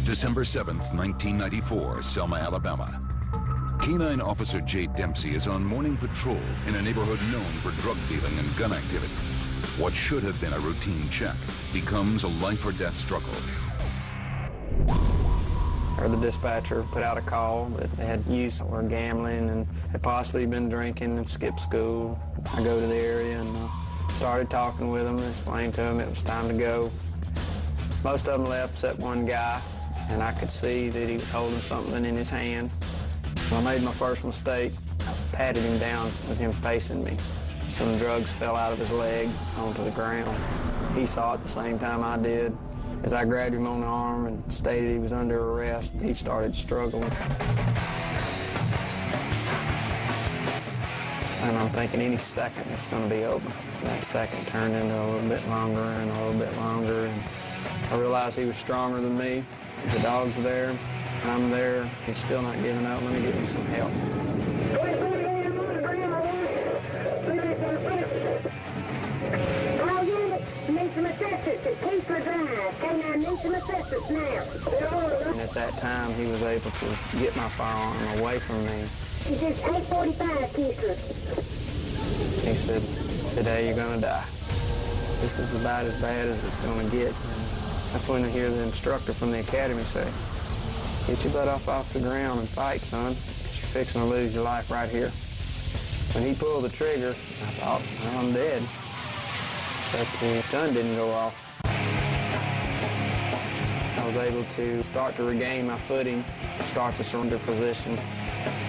December 7th, 1994, Selma, Alabama. Canine Officer Jay Dempsey is on morning patrol in a neighborhood known for drug dealing and gun activity. What should have been a routine check becomes a life-or-death struggle. Or the dispatcher put out a call that they had used or gambling and had possibly been drinking and skipped school. I go to the area and started talking with them and explained to them it was time to go. Most of them left except one guy, and I could see that he was holding something in his hand. When I made my first mistake, I patted him down with him facing me. Some drugs fell out of his leg onto the ground. He saw it the same time I did. As I grabbed him on the arm and stated he was under arrest, he started struggling. And I'm thinking any second it's going to be over. That second turned into a little bit longer and a little bit longer. And I realized he was stronger than me. The dog's there. I'm there. He's still not giving up. Let me get him some help. And at that time, he was able to get my firearm away from me. It's just 845 pieces. He said, "Today you're going to die." This is about as bad as it's going to get. That's when I hear the instructor from the academy say, "Get your butt off the ground and fight, son, 'cause you're fixing to lose your life right here." When he pulled the trigger, I thought, well, I'm dead. But the gun didn't go off. I was able to start to regain my footing, start the surrender position.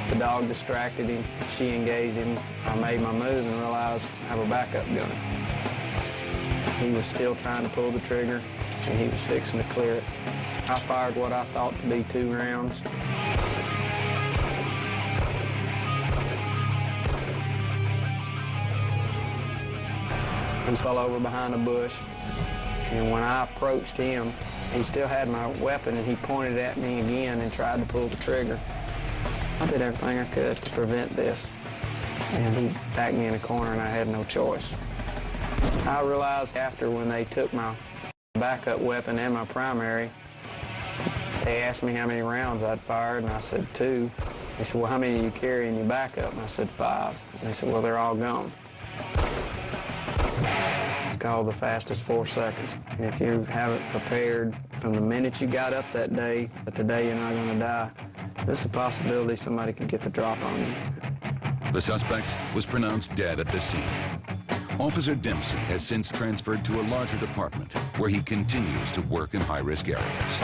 The dog distracted him. She engaged him. I made my move and realized I have a backup gun. He was still trying to pull the trigger, and he was fixing to clear it. I fired what I thought to be 2 rounds. He fell over behind a bush, and when I approached him, he still had my weapon, and he pointed at me again and tried to pull the trigger. I did everything I could to prevent this, and he backed me in a corner, and I had no choice. I realized after when they took my backup weapon and my primary, they asked me how many rounds I'd fired, and I said 2. They said, "Well, how many do you carry in your backup?" And I said 5. And they said, "Well, they're all gone." It's called the fastest 4 seconds. And if you haven't prepared from the minute you got up that day, but the day you're not going to die, there's a possibility somebody could get the drop on you. The suspect was pronounced dead at the scene. Officer Dempsey has since transferred to a larger department where he continues to work in high-risk areas.